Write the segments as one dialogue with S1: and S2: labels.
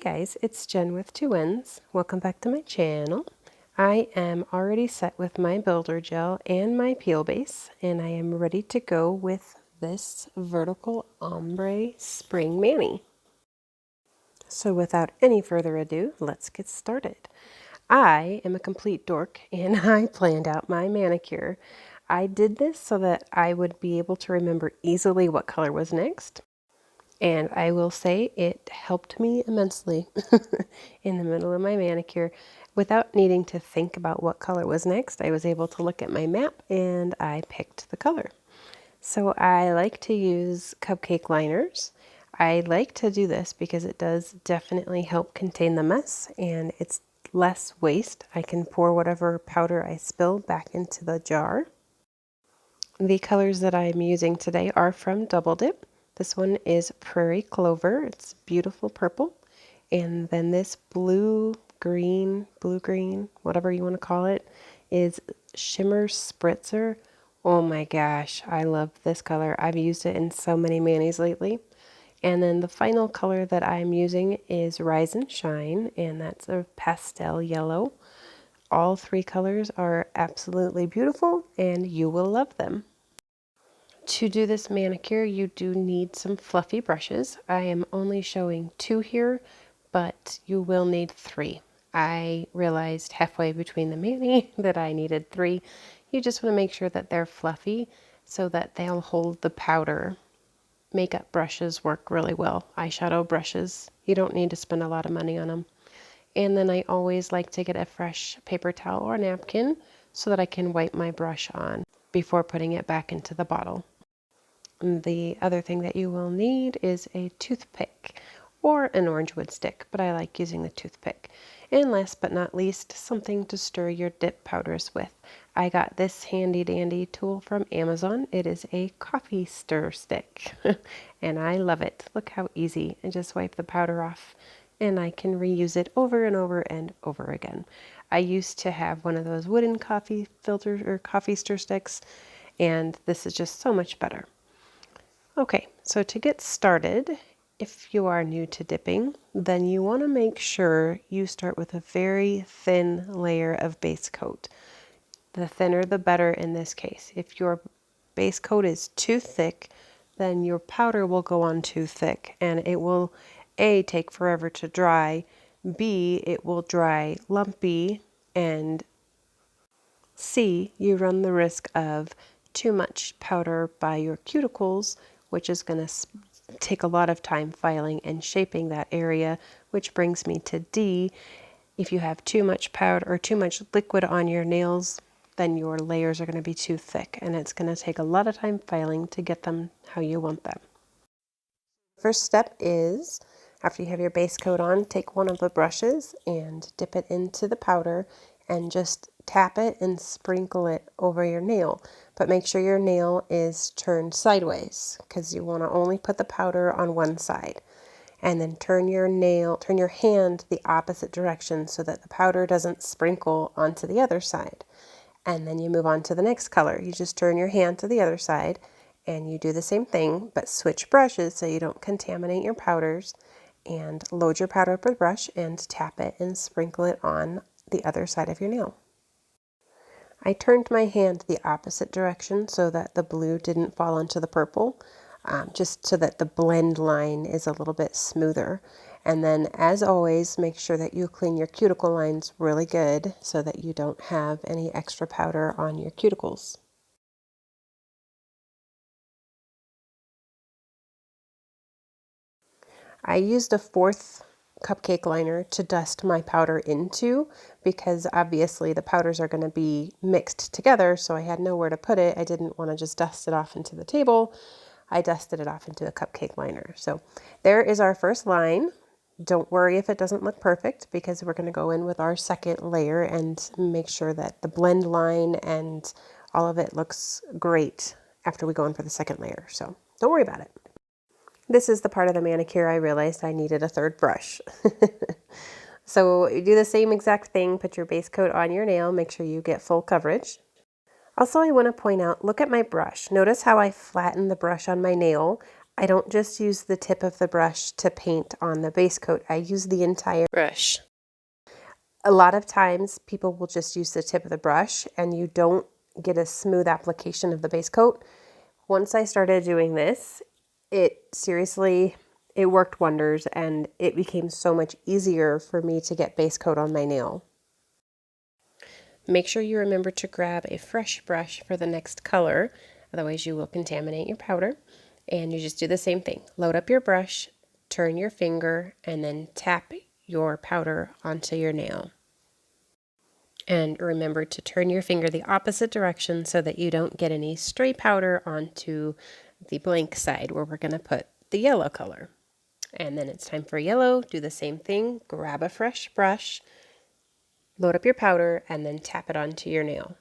S1: guys, it's Jen with 2Ns. Welcome back to my channel. I am already set with my builder gel and my peel base, and I am ready to go with this vertical ombre spring mani. So without any further ado, let's get started. I am a complete dork and I planned out my manicure. I did this so that I would be able to remember easily what color was next. And I will say it helped me immensely in the middle of my manicure. Without needing to think about what color was next, I was able to look at my map and I picked the color. So I like to use cupcake liners. I like to do this because it does definitely help contain the mess and it's less waste. I can pour whatever powder I spill back into the jar. The colors that I'm using today are from Double Dip. This one is Praire Clover. It's beautiful purple. And then this blue green, whatever you want to call it, is Shimmer Spritzer. Oh my gosh, I love this color. I've used it in so many manis lately. And then the final color that I'm using is Rise and Shine, and that's a pastel yellow. All three colors are absolutely beautiful, and you will love them. To do this manicure, you do need some fluffy brushes. I am only showing 2 here, but you will need 3. I realized halfway between the mani that I needed 3. You just want to make sure that they're fluffy so that they'll hold the powder. Makeup brushes work really well. Eyeshadow brushes, you don't need to spend a lot of money on them. And then I always like to get a fresh paper towel or napkin so that I can wipe my brush on before putting it back into the bottle. The other thing that you will need is a toothpick or an orange wood stick, but I like using the toothpick. And last but not least, something to stir your dip powders with. I got this handy dandy tool from Amazon. It is a coffee stir stick and I love it. Look how easy. I just wipe the powder off and I can reuse it over and over and over again. I used to have one of those wooden coffee filters or coffee stir sticks, and this is just so much better. Okay, so to get started, if you are new to dipping, then you want to make sure you start with a very thin layer of base coat. The thinner the better in this case. If your base coat is too thick, then your powder will go on too thick and it will A, take forever to dry, B, it will dry lumpy, and C, you run the risk of too much powder by your cuticles, which is going to take a lot of time filing and shaping that area, which brings me to D. If you have too much powder or too much liquid on your nails, then your layers are going to be too thick and it's going to take a lot of time filing to get them how you want them. First step is, after you have your base coat on, take one of the brushes and dip it into the powder and just tap it and sprinkle it over your nail. But make sure your nail is turned sideways because you want to only put the powder on one side. And then turn your hand the opposite direction so that the powder doesn't sprinkle onto the other side. And then you move on to the next color. You just turn your hand to the other side and you do the same thing, but switch brushes so you don't contaminate your powders, and load your powder up with a brush and tap it and sprinkle it on the other side of your nail. I turned my hand the opposite direction so that the blue didn't fall onto the purple, just so that the blend line is a little bit smoother. And then, as always, make sure that you clean your cuticle lines really good so that you don't have any extra powder on your cuticles. I used a 4th cupcake liner to dust my powder into because obviously the powders are going to be mixed together, so I had nowhere to put it. I didn't want to just dust it off into the table. I dusted it off into a cupcake liner. So there is our first line. Don't worry if it doesn't look perfect because we're going to go in with our second layer and make sure that the blend line and all of it looks great after we go in for the second layer. So don't worry about it. This is the part of the manicure I realized I needed a 3rd brush. So you do the same exact thing, put your base coat on your nail, make sure you get full coverage. Also, I want to point out, look at my brush. Notice how I flatten the brush on my nail. I don't just use the tip of the brush to paint on the base coat. I use the entire brush. A lot of times people will just use the tip of the brush and you don't get a smooth application of the base coat. Once I started doing this, it worked wonders, and it became so much easier for me to get base coat on my nail. Make sure you remember to grab a fresh brush for the next color, otherwise you will contaminate your powder. And you just do the same thing. Load up your brush, turn your finger, and then tap your powder onto your nail. And remember to turn your finger the opposite direction so that you don't get any stray powder onto the blank side where we're going to put the yellow color. And then it's time for yellow. Do the same thing. Grab a fresh brush, load up your powder, and then tap it onto your nail.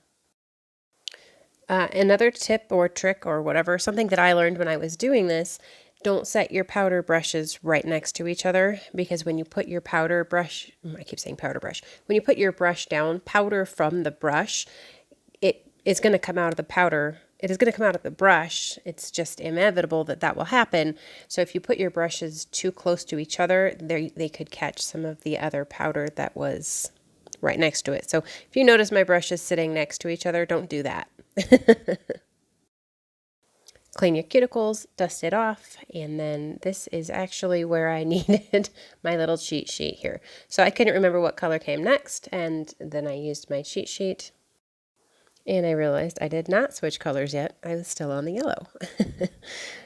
S1: Another tip or trick or whatever, something that I learned when I was doing this, don't set your powder brushes right next to each other, because when you put your powder brush, I keep saying powder brush, when you put your brush down, powder from the brush, it is going to come out of the powder. It is going to come out of the brush. It's just inevitable that that will happen. So if you put your brushes too close to each other, they could catch some of the other powder that was right next to it. So if you notice my brushes sitting next to each other, don't do that. Clean your cuticles, dust it off, and then this is actually where I needed my little cheat sheet here. So I couldn't remember what color came next, and then I used my cheat sheet, and I realized I did not switch colors yet. I was still on the yellow.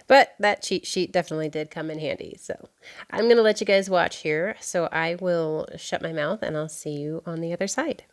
S1: But that cheat sheet definitely did come in handy. So I'm going to let you guys watch here. So I will shut my mouth, and I'll see you on the other side.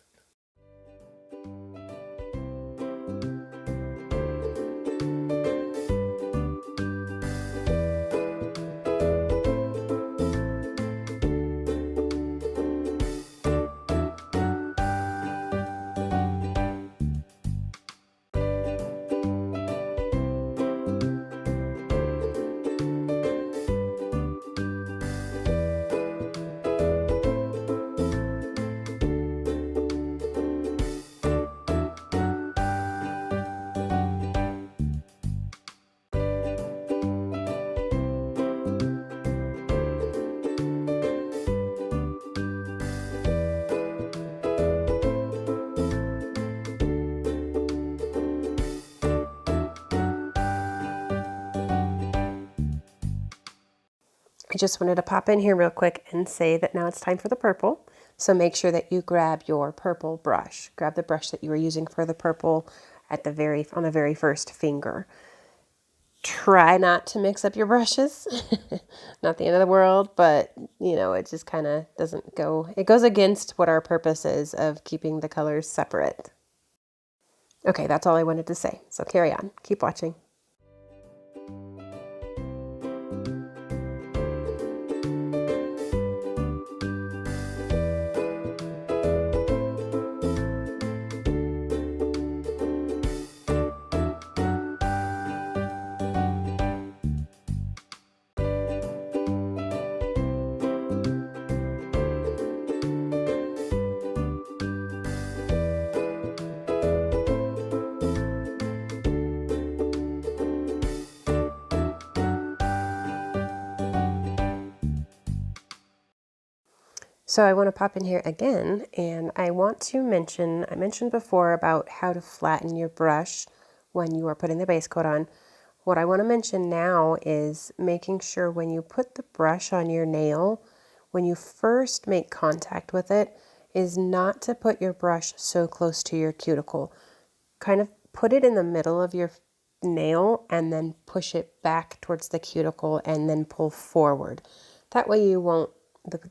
S1: I just wanted to pop in here real quick and say that now it's time for the purple. So make sure that you grab your purple brush. Grab the brush that you were using for the purple at the on the very first finger. Try not to mix up your brushes. Not the end of the world, but you know, it just kind of doesn't go, it goes against what our purpose is of keeping the colors separate. Okay, that's all I wanted to say. So carry on. Keep watching. So I want to pop in here again, and I want to mention, I mentioned before about how to flatten your brush when you are putting the base coat on. What I want to mention now is making sure when you put the brush on your nail, when you first make contact with it, is not to put your brush so close to your cuticle. Kind of put it in the middle of your nail and then push it back towards the cuticle and then pull forward. That way you won't,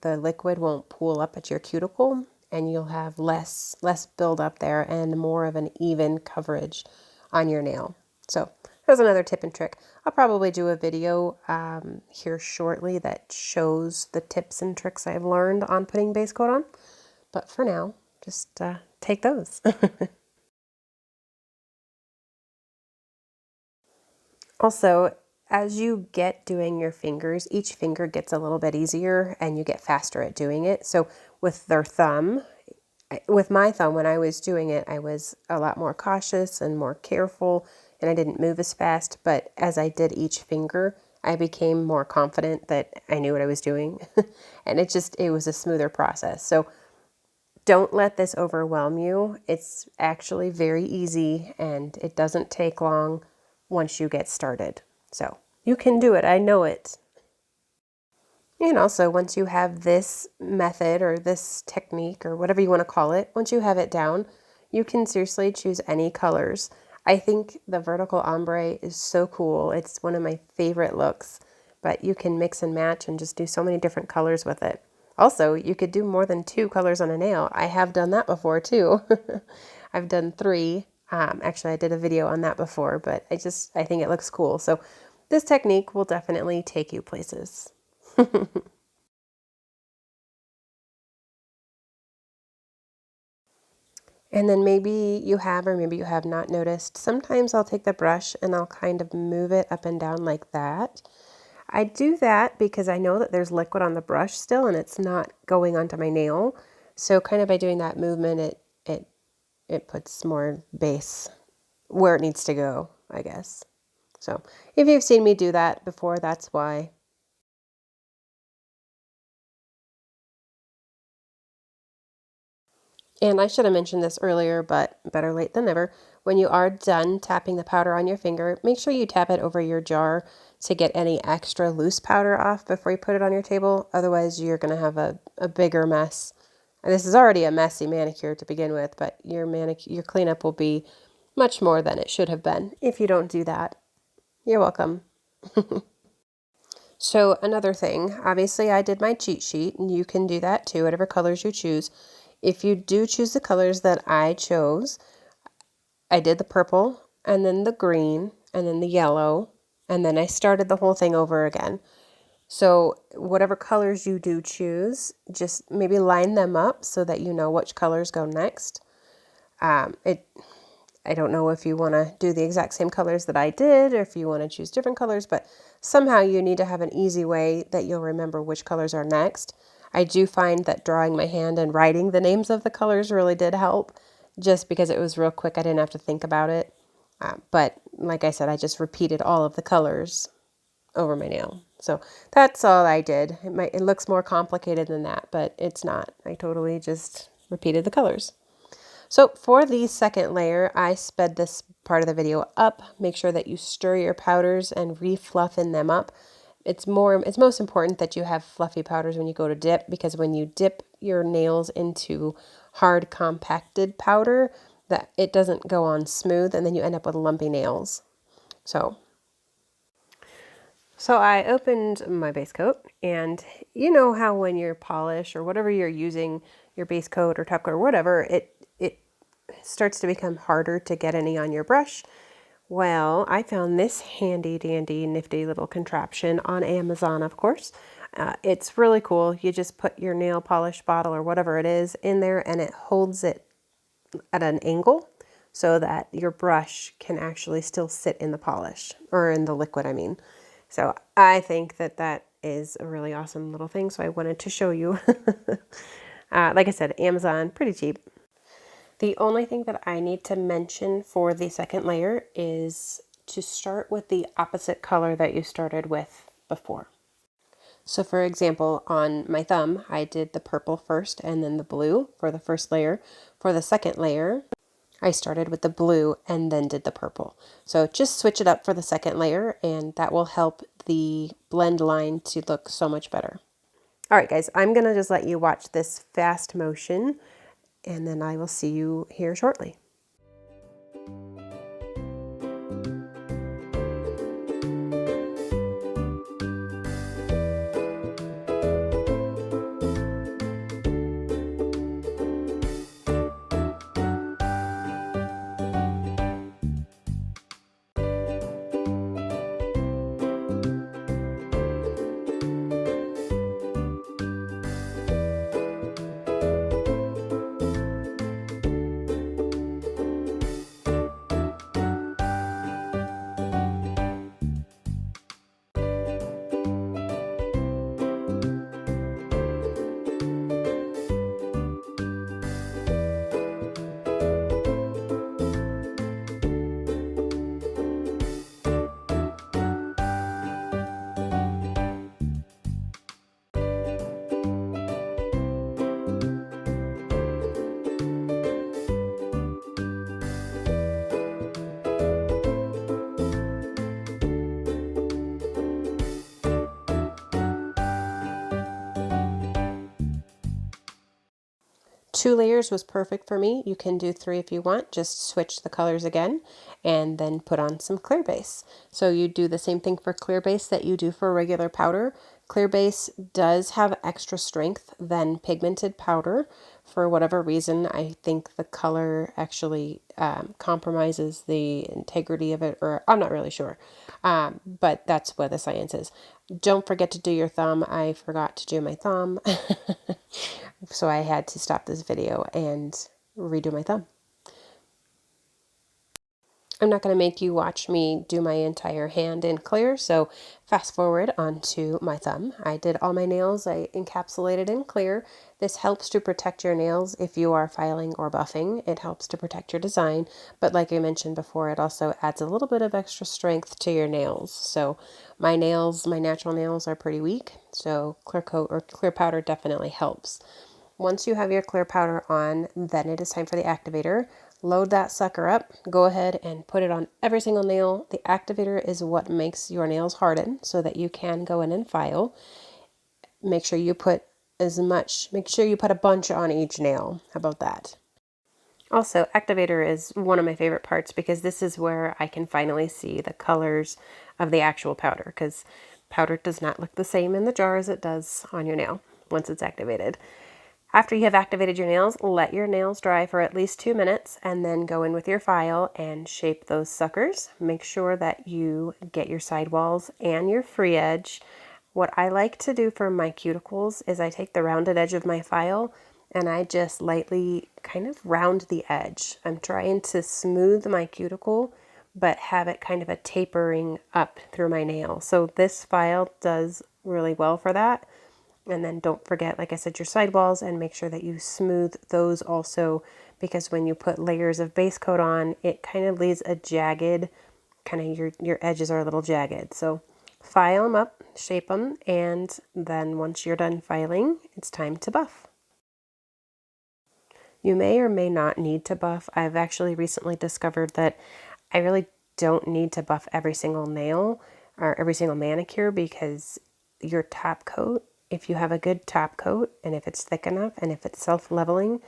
S1: the liquid won't pool up at your cuticle, and you'll have less build up there and more of an even coverage on your nail. So there's another tip and trick. I'll probably do a video here shortly that shows the tips and tricks I've learned on putting base coat on. But for now, just take those. Also, as you get doing your fingers, each finger gets a little bit easier and you get faster at doing it. So with my thumb, when I was doing it, I was a lot more cautious and more careful, and I didn't move as fast. But as I did each finger, I became more confident that I knew what I was doing. And it was a smoother process. So don't let this overwhelm you. It's actually very easy and it doesn't take long once you get started. So you can do it. I know it. And also, once you have this method or this technique or whatever you want to call it, once you have it down, you can seriously choose any colors. I think the vertical ombre is so cool. It's one of my favorite looks, but you can mix and match and just do so many different colors with it. Also, you could do more than 2 colors on a nail. I have done that before too. I've done 3. Actually, I did a video on that before, but I think it looks cool. So this technique will definitely take you places. And then maybe you have or maybe you have not noticed, sometimes I'll take the brush and I'll kind of move it up and down like that. I do that because I know that there's liquid on the brush still and it's not going onto my nail. So kind of by doing that movement, it puts more base where it needs to go, I guess. So if you've seen me do that before, that's why. And I should have mentioned this earlier, but better late than never. When you are done tapping the powder on your finger, make sure you tap it over your jar to get any extra loose powder off before you put it on your table. Otherwise, you're going to have a bigger mess. And this is already a messy manicure to begin with, but your cleanup will be much more than it should have been if you don't do that. You're welcome. So another thing, obviously I did my cheat sheet, and you can do that too, whatever colors you choose. If you do choose the colors that I chose, I did the purple, and then the green, and then the yellow, and then I started the whole thing over again. So whatever colors you do choose, just maybe line them up so that you know which colors go next. I don't know if you want to do the exact same colors that I did or if you want to choose different colors, but somehow you need to have an easy way that you'll remember which colors are next. I do find that drawing my hand and writing the names of the colors really did help, just because it was real quick. I didn't have to think about it. But like I said, I just repeated all of the colors over my nail. So that's all I did. It looks more complicated than that, but it's not. I totally just repeated the colors. So for the second layer, I sped this part of the video up. Make sure that you stir your powders and refluffen them up. It's most important that you have fluffy powders when you go to dip, because when you dip your nails into hard compacted powder, that it doesn't go on smooth and then you end up with lumpy nails. So I opened my base coat, and you know how when you're polish or whatever you're using, your base coat or top coat or whatever, it starts to become harder to get any on your brush. Well, I found this handy dandy nifty little contraption on Amazon, of course. It's really cool. You just put your nail polish bottle or whatever it is in there, and it holds it at an angle so that your brush can actually still sit in the polish, or in the liquid, I mean. So I think that that is a really awesome little thing, so I wanted to show you. Like I said, Amazon, pretty cheap. The only thing that I need to mention for the second layer is to start with the opposite color that you started with before. So for example, on my thumb, I did the purple first and then the blue for the first layer. For the second layer, I started with the blue and then did the purple. So just switch it up for the second layer, and that will help the blend line to look so much better. All right, guys, I'm gonna just let you watch this fast motion, and then I will see you here shortly. 2 layers was perfect for me. You can do 3 if you want. Just switch the colors again and then put on some clear base. So you do the same thing for clear base that you do for regular powder. Clear base does have extra strength than pigmented powder. For whatever reason, I think the color actually compromises the integrity of it, or I'm not really sure. But that's what the science is. Don't forget to do your thumb. I forgot to do my thumb. So I had to stop this video and redo my thumb. I'm not going to make you watch me do my entire hand in clear, so fast forward onto my thumb. I did all my nails. I encapsulated in clear. This helps to protect your nails if you are filing or buffing. It helps to protect your design, but like I mentioned before, it also adds a little bit of extra strength to your nails. So my nails, my natural nails are pretty weak, so clear coat or clear powder definitely helps. Once you have your clear powder on, then it is time for the activator. Load that sucker up, go ahead and put it on every single nail. The activator is what makes your nails harden so that you can go in and file. Make sure you put a bunch on each nail. How about that? Also, activator is one of my favorite parts because this is where I can finally see the colors of the actual powder, because powder does not look the same in the jar as it does on your nail once it's activated. After you have activated your nails, let your nails dry for at least 2 minutes and then go in with your file and shape those suckers. Make sure that you get your sidewalls and your free edge. What I like to do for my cuticles is I take the rounded edge of my file and I just lightly kind of round the edge. I'm trying to smooth my cuticle but have it kind of a tapering up through my nail. So this file does really well for that. And then don't forget, like I said, your sidewalls, and make sure that you smooth those also, because when you put layers of base coat on, it kind of leaves a jagged, kind of your edges are a little jagged. So file them up, shape them, and then once you're done filing, it's time to buff. You may or may not need to buff. I've actually recently discovered that I really don't need to buff every single nail or every single manicure, because your top coat, if you have a good top coat and if it's thick enough and if it's self-leveling,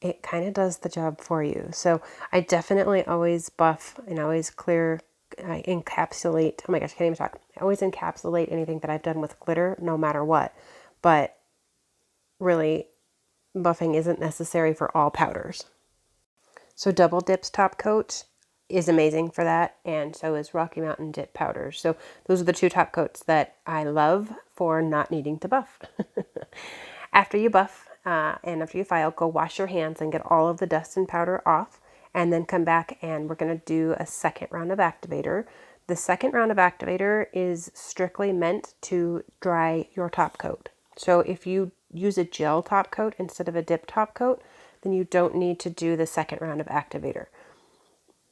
S1: it kind of does the job for you. So I definitely always buff and always clear, I encapsulate, oh my gosh, I can't even talk. I always encapsulate anything that I've done with glitter no matter what. But really, buffing isn't necessary for all powders. So Double Dip's top coat is amazing for that, and so is Rocky Mountain Dip powder. So those are the 2 top coats that I love for not needing to buff. After you buff and after you file, go wash your hands and get all of the dust and powder off, and then come back and we're going to do a second round of activator. The second round of activator is strictly meant to dry your top coat. So if you use a gel top coat instead of a dip top coat, then you don't need to do the second round of activator.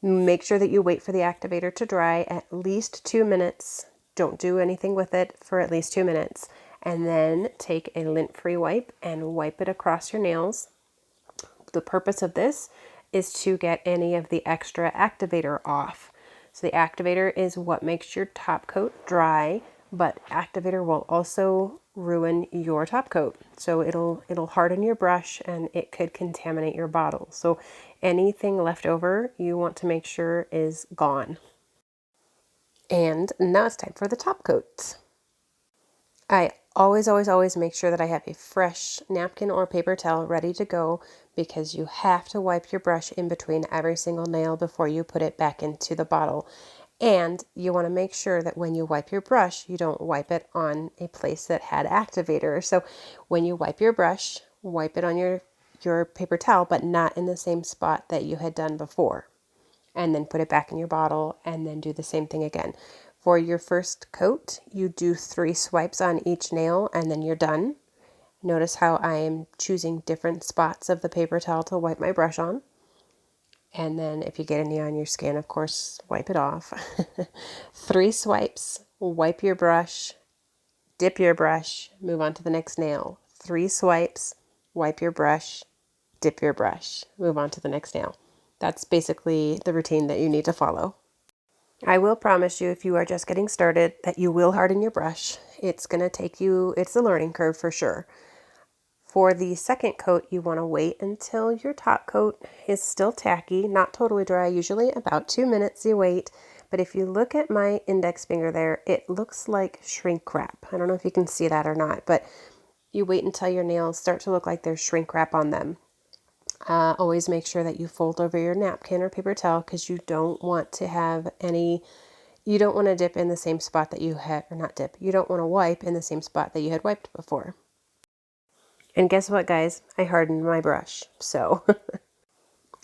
S1: Make sure that you wait for the activator to dry at least 2 minutes. Don't do anything with it for at least 2 minutes. And then take a lint-free wipe and wipe it across your nails. The purpose of this is to get any of the extra activator off. So the activator is what makes your top coat dry, but activator will also ruin your top coat. So it'll harden your brush and it could contaminate your bottle. So anything left over, you want to make sure is gone. And now it's time for the top coat. I always make sure that I have a fresh napkin or paper towel ready to go, because you have to wipe your brush in between every single nail before you put it back into the bottle. And you want to make sure that when you wipe your brush, you don't wipe it on a place that had activator. So when you wipe your brush, wipe it on your paper towel, but not in the same spot that you had done before. And then put it back in your bottle and then do the same thing again. For your first coat, you do 3 swipes on each nail and then you're done. Notice how I am choosing different spots of the paper towel to wipe my brush on. And then if you get any on your skin, of course, wipe it off. 3 swipes, wipe your brush, dip your brush, move on to the next nail. 3 swipes, wipe your brush, dip your brush, move on to the next nail. That's basically the routine that you need to follow. I will promise you, if you are just getting started, that you will harden your brush. It's going to take you, it's a learning curve for sure. For the second coat, you want to wait until your top coat is still tacky, not totally dry, usually about 2 minutes you wait. But if you look at my index finger there, it looks like shrink wrap. I don't know if you can see that or not, but you wait until your nails start to look like there's shrink wrap on them. Always make sure that you fold over your napkin or paper towel because you don't want to have any, you don't want to dip in the same spot that you had, or not dip, you don't want to wipe in the same spot that you had wiped before. And guess what, guys? I hardened my brush, so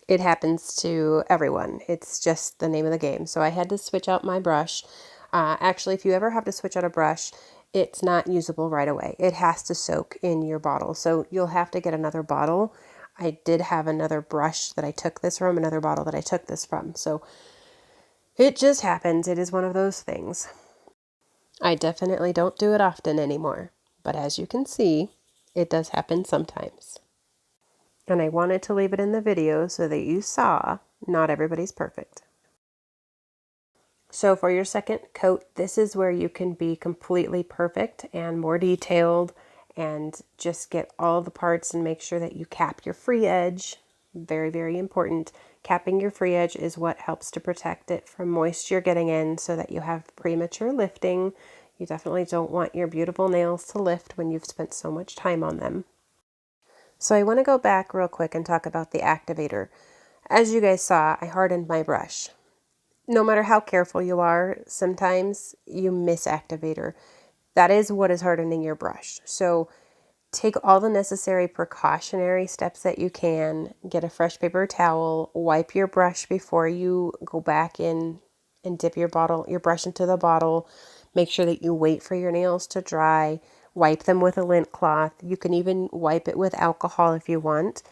S1: it happens to everyone. It's just the name of the game. So I had to switch out my brush. Actually, if you ever have to switch out a brush, it's not usable right away. It has to soak in your bottle. So you'll have to get another bottle. I did have another brush that I took this from, another bottle that I took this from. So it just happens. It is one of those things. I definitely don't do it often anymore. But as you can see, it does happen sometimes. And I wanted to leave it in the video so that you saw not everybody's perfect. So for your second coat, this is where you can be completely perfect and more detailed and just get all the parts and make sure that you cap your free edge. Very, very important. Capping your free edge is what helps to protect it from moisture getting in so that you have premature lifting. You definitely don't want your beautiful nails to lift when you've spent so much time on them. So I want to go back real quick and talk about the activator. As you guys saw, I hardened my brush. No matter how careful you are, sometimes you miss activator. That is what is hardening your brush. So take all the necessary precautionary steps that you can. Get a fresh paper towel, wipe your brush before you go back in and dip your brush into the bottle. Make sure that you wait for your nails to dry. Wipe them with a lint cloth. You can even wipe it with alcohol if you want.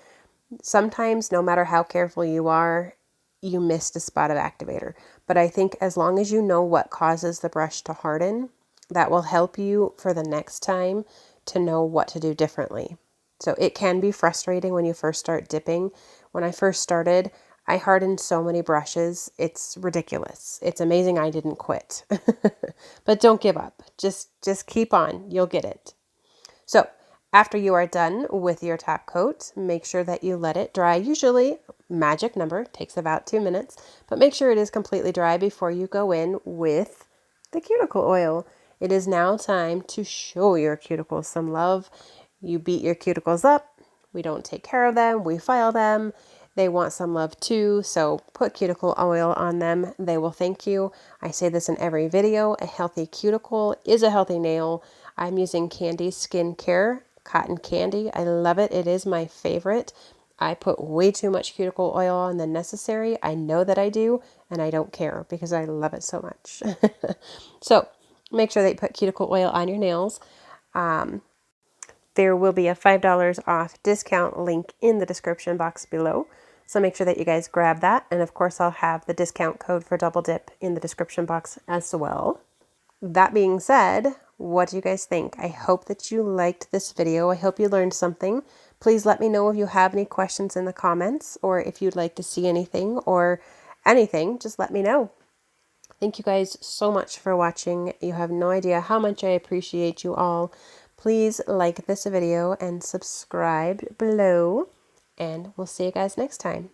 S1: Sometimes, no matter how careful you are, you missed a spot of activator. But I think as long as you know what causes the brush to harden, that will help you for the next time to know what to do differently. So it can be frustrating when you first start dipping. When I first started, I hardened so many brushes. It's ridiculous. It's amazing I didn't quit. But don't give up. Just keep on. You'll get it. So after you are done with your top coat, make sure that you let it dry. Usually, magic number, takes about 2 minutes, but make sure it is completely dry before you go in with the cuticle oil. It is now time to show your cuticles some love. You beat your cuticles up. We don't take care of them. We file them. They want some love too, so put cuticle oil on them. They will thank you. I say this in every video. A healthy cuticle is a healthy nail. I'm using Candi Skin Care cotton candy. I love it. It is my favorite. I put way too much cuticle oil on than necessary. I know that I do, and I don't care because I love it so much. So make sure that you put cuticle oil on your nails. There will be a $5 off discount link in the description box below. So make sure that you guys grab that. And of course, I'll have the discount code for Double Dip in the description box as well. That being said, what do you guys think? I hope that you liked this video. I hope you learned something. Please let me know if you have any questions in the comments or if you'd like to see anything or anything, just let me know. Thank you guys so much for watching. You have no idea how much I appreciate you all. Please like this video and subscribe below, and we'll see you guys next time.